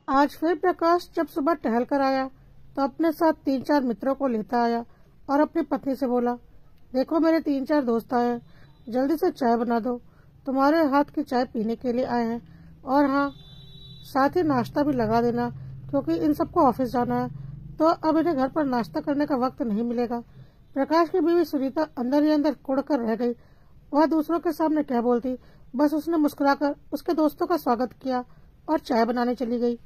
आज फिर प्रकाश जब सुबह टहल कर आया तो अपने साथ 3-4 मित्रों को लेता आया और अपनी पत्नी से बोला, देखो मेरे 3-4 दोस्त आए हैं, जल्दी से चाय बना दो, तुम्हारे हाथ की चाय पीने के लिए आए हैं। और हाँ, साथ ही नाश्ता भी लगा देना, क्योंकि इन सबको ऑफिस जाना है, तो अब इन्हें घर पर नाश्ता करने का वक्त नहीं मिलेगा। प्रकाश की बीवी सुनीता अंदर ही अंदर कुड़ कर रह गई। वह दूसरों के सामने क्या बोलती, बस उसने मुस्कुराकर उसके दोस्तों का स्वागत किया और चाय बनाने चली गई।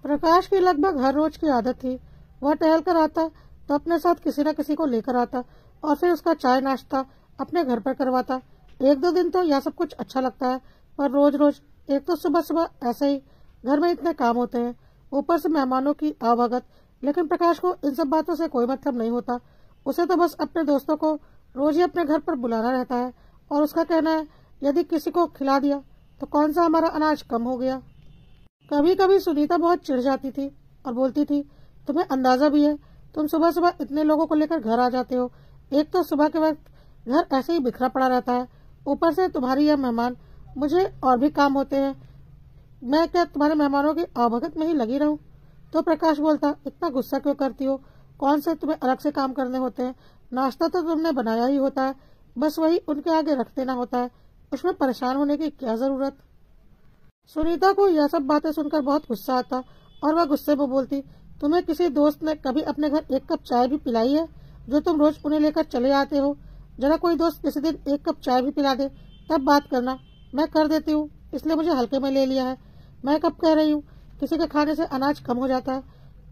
प्रकाश की लगभग हर रोज की आदत थी। वह टहल कर आता तो अपने साथ किसी न किसी को लेकर आता और फिर उसका चाय नाश्ता अपने घर पर करवाता। 1-2 दिन तो यह सब कुछ अच्छा लगता है, पर रोज रोज एक तो सुबह सुबह ऐसे ही घर में इतने काम होते हैं, ऊपर से मेहमानों की आवागत। लेकिन प्रकाश को इन सब बातों से कोई मतलब नहीं होता। उसे तो बस अपने दोस्तों को रोज ही अपने घर पर बुलाना रहता है और उसका कहना है, यदि किसी को खिला दिया तो कौन सा हमारा अनाज कम हो गया। कभी कभी सुनीता बहुत चिढ़ जाती थी और बोलती थी, तुम्हें अंदाजा भी है, तुम सुबह सुबह इतने लोगों को लेकर घर आ जाते हो। एक तो सुबह के वक्त घर ऐसे ही बिखरा पड़ा रहता है, ऊपर से तुम्हारी यह मेहमान, मुझे और भी काम होते हैं, मैं क्या तुम्हारे मेहमानों की आवभगत में ही लगी रहूं। तो प्रकाश बोलता, इतना गुस्सा क्यों करती हो, कौन से तुम्हें अलग से काम करने होते हैं, नाश्ता तो तुमने बनाया ही होता है, बस वही उनके आगे रख देना होता है, उसमें परेशान होने की क्या जरूरत। सुनीता को यह सब बातें सुनकर बहुत गुस्सा आता और वह गुस्से में बोलती, तुम्हें किसी दोस्त ने कभी अपने घर 1 कप चाय भी पिलाई है, जो तुम रोज उन्हें लेकर चले आते हो। जरा कोई दोस्त किसी दिन 1 कप चाय भी पिला दे, तब बात करना। मैं कर देती हूँ, इसलिए मुझे हल्के में ले लिया है। मैं कब कह रही हूँ किसी के खाने से अनाज कम हो जाता है,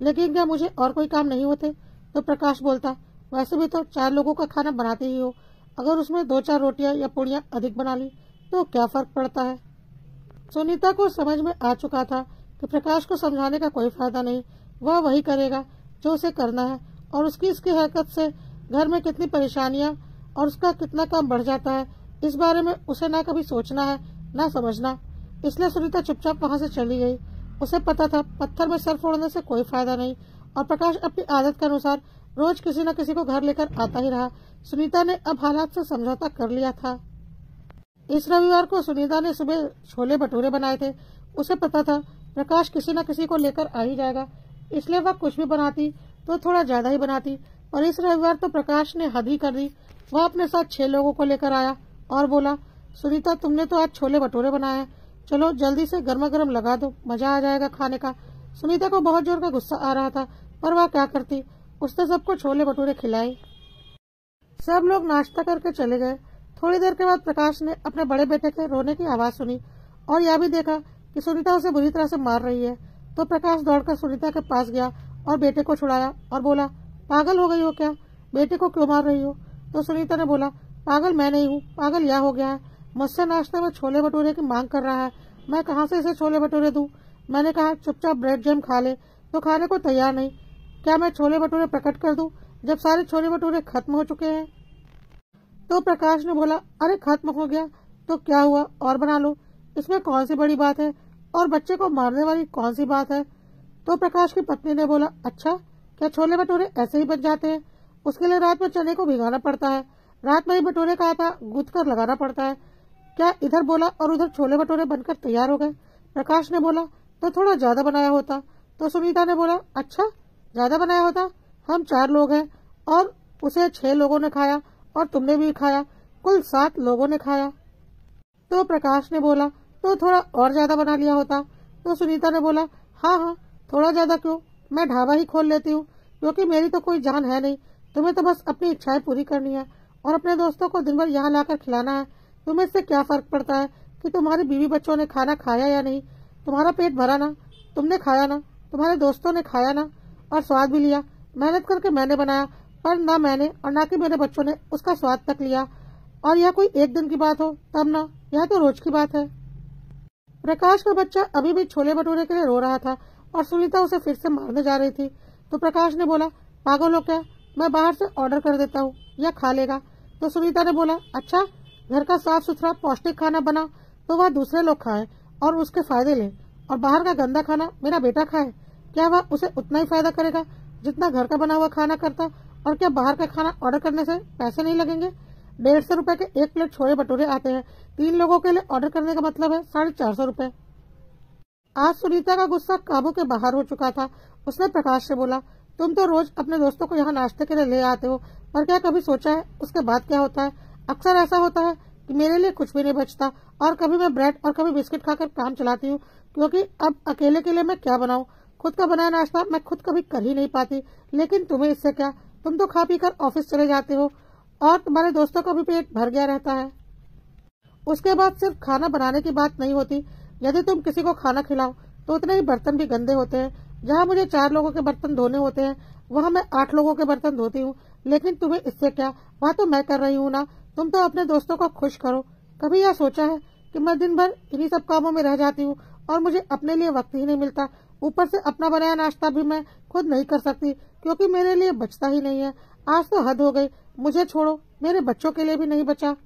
लेकिन क्या मुझे और कोई काम नहीं होते। तो प्रकाश बोलता, वैसे भी तो 4 लोगों का खाना बनाते ही हो, अगर उसमें 2-4 रोटियां या पूड़ियां अधिक बना ली तो क्या फर्क पड़ता है। सुनीता को समझ में आ चुका था कि प्रकाश को समझाने का कोई फायदा नहीं, वह वही करेगा जो उसे करना है, और इसकी हरकत से घर में कितनी परेशानियां और उसका कितना काम बढ़ जाता है, इस बारे में उसे ना कभी सोचना है ना समझना। इसलिए सुनीता चुपचाप वहां से चली गई। उसे पता था पत्थर में सर फोड़ने से कोई फायदा नहीं, और प्रकाश अपनी आदत के अनुसार रोज किसी न किसी को घर लेकर आता ही रहा। सुनीता ने अब हालात से समझौता कर लिया था। इस रविवार को सुनीता ने सुबह छोले भटूरे बनाए थे। उसे पता था प्रकाश किसी न किसी को लेकर आ ही जाएगा, इसलिए वह कुछ भी बनाती तो थोड़ा ज्यादा ही बनाती। पर इस रविवार तो प्रकाश ने हद ही कर दी। वह अपने साथ 6 लोगों को लेकर आया और बोला, सुनीता तुमने तो आज छोले भटूरे बनाए हैं, चलो जल्दी से गर्मा गर्म लगा दो, मजा आ जाएगा खाने का। सुनीता को बहुत जोर का गुस्सा आ रहा था, पर वह क्या करती, उसने सबको छोले भटूरे खिलाए। सब लोग नाश्ता करके चले गए। थोड़ी देर के बाद प्रकाश ने अपने बड़े बेटे के रोने की आवाज सुनी और यह भी देखा कि सुनीता उसे बुरी तरह से मार रही है। तो प्रकाश दौड़कर सुनीता के पास गया और बेटे को छुड़ाया और बोला, पागल हो गई हो क्या, बेटे को क्यों मार रही हो। तो सुनीता ने बोला, पागल मैं नहीं हूँ, पागल यह हो गया है, मुझसे नाश्ते में छोले भटूरे की मांग कर रहा है, मैं कहाँ से इसे छोले भटूरे दूं। मैंने कहा चुपचाप ब्रेड जैम खा ले, तो खाने को तैयार नहीं। क्या मैं छोले भटूरे प्रकट कर दूं जब सारे छोले भटूरे खत्म हो चुके हैं। तो प्रकाश ने बोला, अरे खत्म हो गया तो क्या हुआ, और बना लो, इसमें कौन सी बड़ी बात है, और बच्चे को मारने वाली कौन सी बात है। तो प्रकाश की पत्नी ने बोला, अच्छा क्या छोले भटूरे ऐसे ही बन जाते हैं, उसके लिए रात में चने को भिगाना पड़ता है, रात में ही भटूरे का आटा गूंथ कर लगाना पड़ता है। क्या इधर बोला और उधर छोले भटूरे बनकर तैयार हो गए। प्रकाश ने बोला, तो थोड़ा ज्यादा बनाया होता। तो सुनीता ने बोला, अच्छा ज्यादा बनाया होता, हम 4 लोग हैं और उसे 6 लोगों ने खाया और तुमने भी खाया, कुल 7 लोगों ने खाया। तो प्रकाश ने बोला, तो थोड़ा और ज्यादा बना लिया होता। तो सुनीता ने बोला, हाँ हाँ थोड़ा ज्यादा क्यों, मैं ढाबा ही खोल लेती हूँ, क्योंकि मेरी तो कोई जान है नहीं, तुम्हें तो बस अपनी इच्छाएं पूरी करनी है और अपने दोस्तों को दिन भर यहाँ लाकर खिलाना है। तुम्हें इससे क्या फर्क पड़ता है कि तुम्हारी बीवी बच्चों ने खाना खाया या नहीं, तुम्हारा पेट भरा ना, तुमने खाया ना, तुम्हारे दोस्तों ने खाया ना, और स्वाद भी लिया। मेहनत करके मैंने बनाया, पर ना मैंने और ना कि मेरे बच्चों ने उसका स्वाद तक लिया। और यह कोई एक दिन की बात हो तब ना, यह तो रोज की बात है। प्रकाश का बच्चा अभी भी छोले भटूरे के लिए रो रहा था और सुनीता उसे फिर से मारने जा रही थी। तो प्रकाश ने बोला, पागल हो क्या, मैं बाहर से ऑर्डर कर देता हूँ, यह खा लेगा। तो सुनीता ने बोला, अच्छा घर का साफ सुथरा पौष्टिक खाना बना तो वह दूसरे लोग खाएं और उसके फायदे लें, और बाहर का गंदा खाना मेरा बेटा खाए, क्या वह उसे उतना ही फायदा करेगा जितना घर का बना हुआ खाना करता। और क्या बाहर का खाना ऑर्डर करने से पैसे नहीं लगेंगे। 150 रुपए के 1 प्लेट छोले भटूरे आते हैं, 3 लोगों के लिए ऑर्डर करने का मतलब है 450 रुपए। आज सुनीता का गुस्सा काबू के बाहर हो चुका था। उसने प्रकाश से बोला, तुम तो रोज अपने दोस्तों को यहाँ नाश्ते के लिए ले आते हो, पर क्या कभी सोचा है उसके बाद क्या होता है? अक्सर ऐसा होता है कि मेरे लिए कुछ भी नहीं बचता और कभी मैं ब्रेड और कभी बिस्किट खाकर काम चलाती हूँ, क्योंकि अब अकेले के लिए मैं क्या बनाऊँ? खुद का बनाया नाश्ता मैं खुद कभी कर ही नहीं पाती। लेकिन तुम्हें इससे क्या? तुम तो खा पी कर ऑफिस चले जाते हो और तुम्हारे दोस्तों का भी पेट भर गया रहता है। उसके बाद सिर्फ खाना बनाने की बात नहीं होती। यदि तुम किसी को खाना खिलाओ तो उतने ही बर्तन भी गंदे होते हैं। जहाँ मुझे 4 लोगों के बर्तन धोने होते हैं, वहाँ मैं 8 लोगों के बर्तन धोती हूँ। लेकिन तुम्हें इससे क्या? वहाँ तो मैं कर रही हूँ ना। तुम तो अपने दोस्तों को खुश करो। कभी यह सोचा है कि मैं दिन भर इन्हीं सब कामों में रह जाती हूँ और मुझे अपने लिए वक्त ही नहीं मिलता। ऊपर से अपना बनाया नाश्ता भी मैं खुद नहीं कर सकती, क्योंकि मेरे लिए बचता ही नहीं है। आज तो हद हो गई। मुझे छोड़ो, मेरे बच्चों के लिए भी नहीं बचा।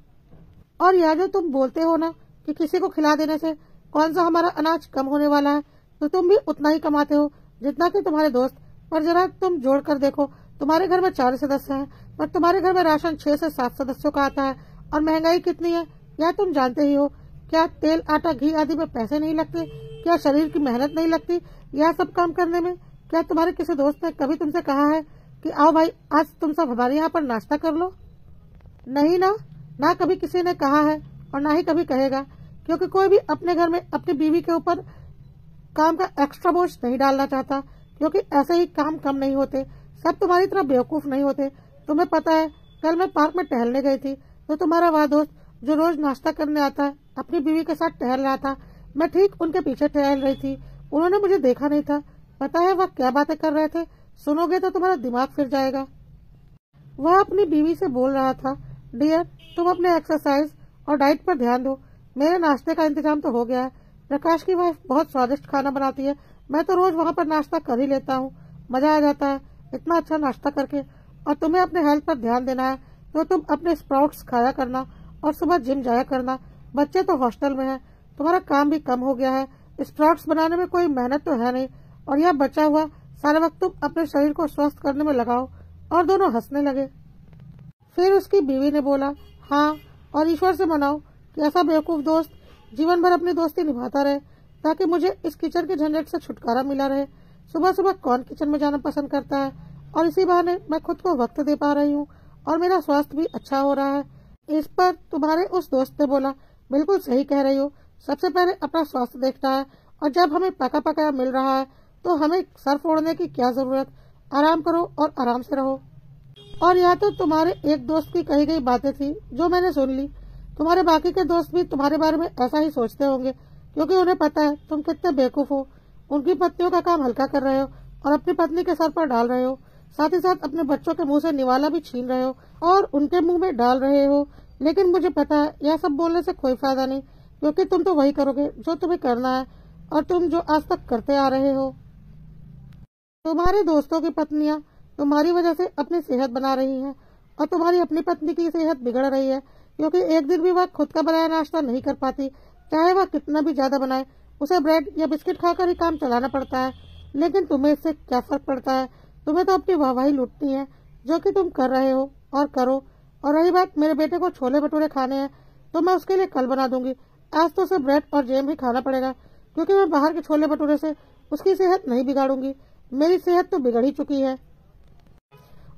और यह जो तुम बोलते हो ना कि किसी को खिला देने से कौन सा हमारा अनाज कम होने वाला है, तो तुम भी उतना ही कमाते हो जितना कि तुम्हारे दोस्त। पर जरा तुम जोड़ कर देखो, तुम्हारे घर में 4 सदस्य हैं, पर तुम्हारे घर में राशन 6 से 7 सदस्यों का आता है। और महंगाई कितनी है यह तुम जानते ही हो। क्या तेल, आटा, घी आदि में पैसे नहीं लगते? क्या शरीर की मेहनत नहीं लगती यह सब काम करने में? क्या तुम्हारे किसी दोस्त ने कभी तुमसे कहा है कि आओ भाई आज तुम सब हमारे यहाँ पर नाश्ता कर लो? नहीं ना कभी किसी ने कहा है और ना ही कभी कहेगा, क्योंकि कोई भी अपने घर में अपनी बीवी के ऊपर काम का एक्स्ट्रा बोझ नहीं डालना चाहता, क्योंकि ऐसे ही काम कम नहीं होते। सब तुम्हारी तरह बेवकूफ नहीं होते। तुम्हें पता है, कल मैं पार्क में टहलने गई थी तो तुम्हारा वह दोस्त जो रोज नाश्ता करने आता है अपनी बीवी के साथ टहल रहा था। मैं ठीक उनके पीछे टहल रही थी। उन्होंने मुझे देखा नहीं था। पता है वह क्या बातें कर रहे थे? सुनोगे तो तुम्हारा दिमाग फिर जाएगा। वह अपनी बीवी से बोल रहा था, डियर तुम अपने एक्सरसाइज और डाइट पर ध्यान दो। मेरे नाश्ते का इंतजाम तो हो गया है। प्रकाश की वाइफ बहुत स्वादिष्ट खाना बनाती है। मैं तो रोज वहाँ पर नाश्ता कर ही लेता हूँ। मजा आ जाता है इतना अच्छा नाश्ता करके। और तुम्हें अपने हेल्थ पर ध्यान देना है तो तुम अपने स्प्राउट्स खाया करना और सुबह जिम जाया करना। बच्चे तो हॉस्टल में हैं, तुम्हारा काम भी कम हो गया है। स्प्राउट्स बनाने में कोई मेहनत तो है नहीं, और यह बचा हुआ सारा वक्त तुम अपने शरीर को स्वस्थ करने में लगाओ। और दोनों हंसने लगे। फिर उसकी बीवी ने बोला, हाँ, और ईश्वर से मनाओ कि ऐसा बेवकूफ दोस्त जीवन भर अपनी दोस्ती निभाता रहे, ताकि मुझे इस किचन के झंझट से छुटकारा मिला रहे। सुबह सुबह कौन किचन में जाना पसंद करता है? और इसी बहाने मैं खुद को वक्त दे पा रही हूँ और मेरा स्वास्थ्य भी अच्छा हो रहा है। इस पर तुम्हारे उस दोस्त ने बोला, बिल्कुल सही कह रही हो। सबसे पहले अपना स्वास्थ्य देखना है, और जब हमें पका पकाया मिल रहा है तो हमें सर फोड़ने की क्या जरूरत? आराम करो और आराम से रहो। और यह तो तुम्हारे एक दोस्त की कही गई बातें थी जो मैंने सुन ली। तुम्हारे बाकी के दोस्त भी तुम्हारे बारे में ऐसा ही सोचते होंगे, क्योंकि उन्हें पता है तुम कितने बेवकूफ हो। उनकी पत्नियों का काम हल्का कर रहे हो और अपनी पत्नी के सर पर डाल रहे हो। साथ ही साथ अपने बच्चों के मुंह से निवाला भी छीन रहे हो और उनके मुंह में डाल रहे हो। लेकिन मुझे पता है यह सब बोलने से कोई फायदा नहीं, क्योंकि तुम तो वही करोगे जो तुम्हें करना है और तुम जो आज तक करते आ रहे हो। तुम्हारे दोस्तों की पत्नियां तुम्हारी वजह से अपनी सेहत बना रही हैं, और तुम्हारी अपनी पत्नी की सेहत बिगड़ रही है, क्योंकि एक दिन भी वह खुद का बनाया नाश्ता नहीं कर पाती। चाहे वह कितना भी ज्यादा बनाए, उसे ब्रेड या बिस्किट खाकर ही काम चलाना पड़ता है। लेकिन तुम्हें इससे क्या फर्क पड़ता है? तुम्हें तो अपनी वाहवाही लूटनी है, जो कि तुम कर रहे हो और करो। और रही बात मेरे बेटे को छोले भटूरे खाने हैं, तो मैं उसके लिए कल बना दूंगी। आज तो उसे ब्रेड और जैम ही खाना पड़ेगा, क्योंकि मैं बाहर के छोले भटूरे से उसकी सेहत नहीं बिगाड़ूंगी। मेरी सेहत तो बिगड़ ही चुकी है।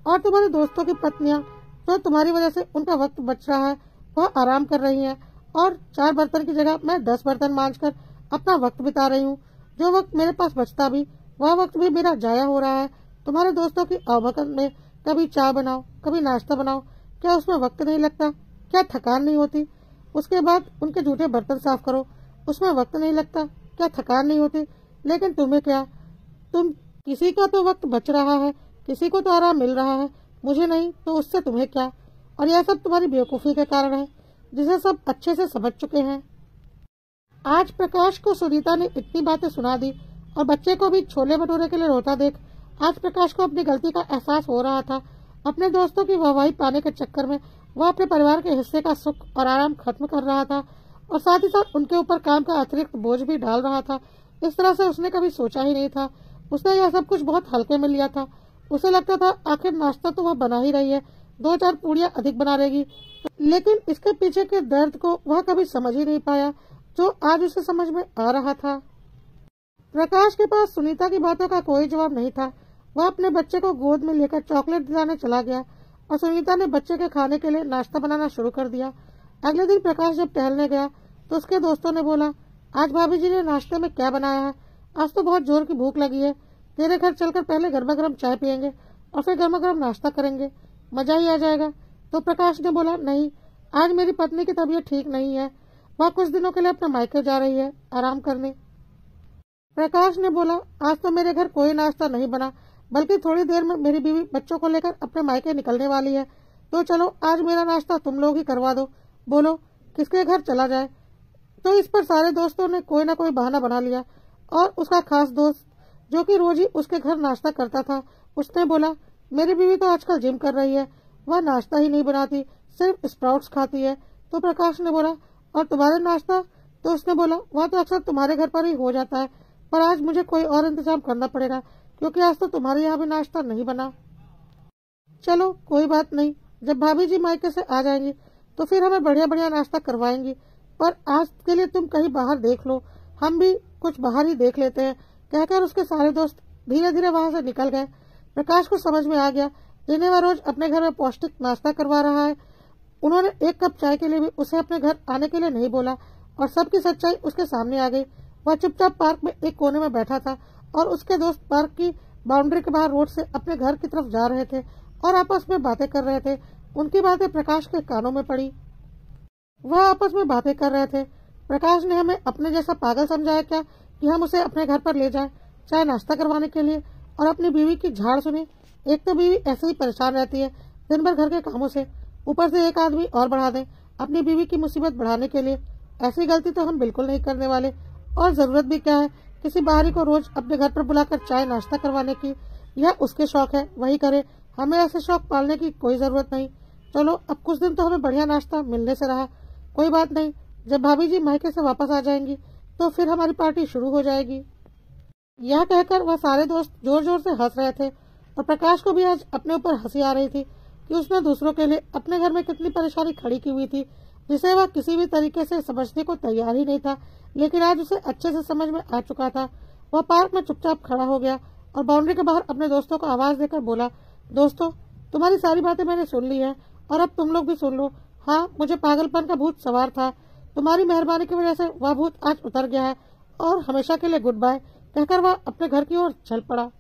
और तुम्हारे दोस्तों की पत्नियां जो तुम्हारी वजह से उनका वक्त बच रहा है, वह आराम कर रही हैं, और 4 बर्तन की जगह मैं 10 बर्तन मांजकर अपना वक्त बिता रही हूँ। जो वक्त मेरे पास बचता भी, वह वक्त भी मेरा जाया हो रहा है तुम्हारे दोस्तों की अवभगत में। कभी चाय बनाओ, कभी नाश्ता बनाओ, क्या उसमें वक्त नहीं लगता? क्या थकान नहीं होती? उसके बाद उनके जूठे बर्तन साफ करो, उसमें वक्त नहीं लगता? क्या थकान नहीं होती? लेकिन तुम्हें क्या? तुम किसी का तो वक्त बच रहा है, किसी को तो आराम मिल रहा है, मुझे नहीं, तो उससे तुम्हें क्या? और यह सब तुम्हारी बेवकूफी के कारण है, जिसे सब अच्छे से समझ चुके हैं। आज प्रकाश को सुनीता ने इतनी बातें सुना दी, और बच्चे को भी छोले भटूरे के लिए रोता देख आज प्रकाश को अपनी गलती का एहसास हो रहा था। अपने दोस्तों की वाहवाही पाने के चक्कर में वह अपने परिवार के हिस्से का सुख और आराम खत्म कर रहा था, और साथ ही साथ उनके ऊपर काम का अतिरिक्त बोझ भी डाल रहा था। इस तरह से उसने कभी सोचा ही नहीं था। उसने यह सब कुछ बहुत हल्के में लिया था। उसे लगता था आखिर नाश्ता तो वह बना ही रही है, 2-4 पूड़ियां अधिक बना लेगी। लेकिन इसके पीछे के दर्द को वह कभी समझ ही नहीं पाया, जो आज उसे समझ में आ रहा था। प्रकाश के पास सुनीता की बातों का कोई जवाब नहीं था। वह अपने बच्चे को गोद में लेकर चॉकलेट दिलाने चला गया और सुनीता ने बच्चे के खाने के लिए नाश्ता बनाना शुरू कर दिया। अगले दिन प्रकाश जब टहलने गया तो उसके दोस्तों ने बोला, आज भाभी जी ने नाश्ते में क्या बनाया है? आज तो बहुत जोर की भूख लगी है। तेरे घर चलकर पहले गर्मा गर्म चाय पियेंगे और फिर गर्मा गर्म नाश्ता करेंगे, मजा ही आ जाएगा। तो प्रकाश ने बोला, नहीं, आज मेरी पत्नी की तबीयत ठीक नहीं है, वह कुछ दिनों के लिए अपने मायके जा रही है आराम करने। प्रकाश ने बोला, आज तो मेरे घर कोई नाश्ता नहीं बना, बल्कि थोड़ी देर में मेरी बीवी बच्चों को लेकर अपने मायके निकलने वाली है, तो चलो आज मेरा नाश्ता तुम लोग ही करवा दो, बोलो किसके घर चला जाए। तो इस पर सारे दोस्तों ने कोई ना कोई बहाना बना लिया और उसका खास दोस्त जो कि रोज ही उसके घर नाश्ता करता था, उसने बोला, मेरी बीवी तो आजकल जिम कर रही है, वह नाश्ता ही नहीं बनाती, सिर्फ स्प्राउट्स खाती है। तो प्रकाश ने बोला, और तुम्हारे नाश्ता? तो उसने बोला, वह तो अक्सर तुम्हारे घर पर ही हो जाता है, पर आज मुझे कोई और इंतजाम करना पड़ेगा क्योंकि आज तो तुम्हारे यहाँ भी नाश्ता नहीं बना। चलो कोई बात नहीं, जब भाभी जी मायके से आ जाएंगी तो फिर हमें बढ़िया बढ़िया नाश्ता करवाएंगी, पर आज के लिए तुम कहीं बाहर देख लो, हम भी कुछ बाहर ही देख लेते हैं। कहकर उसके सारे दोस्त धीरे धीरे वहां से निकल गए। प्रकाश को समझ में आ गया जिन्हें वह रोज अपने घर में पौष्टिक नाश्ता करवा रहा है, उन्होंने एक कप चाय के लिए भी उसे अपने घर आने के लिए नहीं बोला और सबकी सच्चाई उसके सामने आ गई। वह चुपचाप पार्क में एक कोने में बैठा था और उसके दोस्त पार्क की बाउंड्री के बाहर रोड से अपने घर की तरफ जा रहे थे और आपस में बातें कर रहे थे। उनकी बातें प्रकाश के कानों में पड़ी। वह आपस में बातें कर रहे थे, प्रकाश ने हमें अपने जैसा पागल समझाया क्या कि हम उसे अपने घर पर ले जाएं चाय नाश्ता करवाने के लिए और अपनी बीवी की झाड़ सुने। एक तो बीवी ऐसे ही परेशान रहती है दिन भर घर के कामों से, ऊपर से एक आदमी और बढ़ा दें अपनी बीवी की मुसीबत बढ़ाने के लिए। ऐसी गलती तो हम बिल्कुल नहीं करने वाले, और जरूरत भी क्या है किसी बाहरी को रोज अपने घर पर बुलाकर चाय नाश्ता करवाने की। यह उसके शौक है, वही करे, हमें ऐसे शौक पालने की कोई जरूरत नहीं। चलो अब कुछ दिन तो हमें बढ़िया नाश्ता मिलने से रहा, कोई बात नहीं, जब भाभी जी मायके से वापस आ जाएंगी तो फिर हमारी पार्टी शुरू हो जाएगी। यह कहकर वह सारे दोस्त जोर जोर से हंस रहे थे और प्रकाश को भी आज अपने ऊपर हंसी आ रही थी कि उसने दूसरों के लिए अपने घर में कितनी परेशानी खड़ी की हुई थी जिसे वह किसी भी तरीके से समझने को तैयार ही नहीं था, लेकिन आज उसे अच्छे से समझ में आ चुका था। वह पार्क में चुपचाप खड़ा हो गया और बाउंड्री के बाहर अपने दोस्तों को आवाज देकर बोला, दोस्तों तुम्हारी सारी बातें मैंने सुन ली है और अब तुम लोग भी सुन लो। हाँ, मुझे पागलपन का भूत सवार था, तुम्हारी मेहरबानी की वजह से वह भूत आज उतर गया है और हमेशा के लिए गुड बाय कहकर वह अपने घर की ओर चल पड़ा।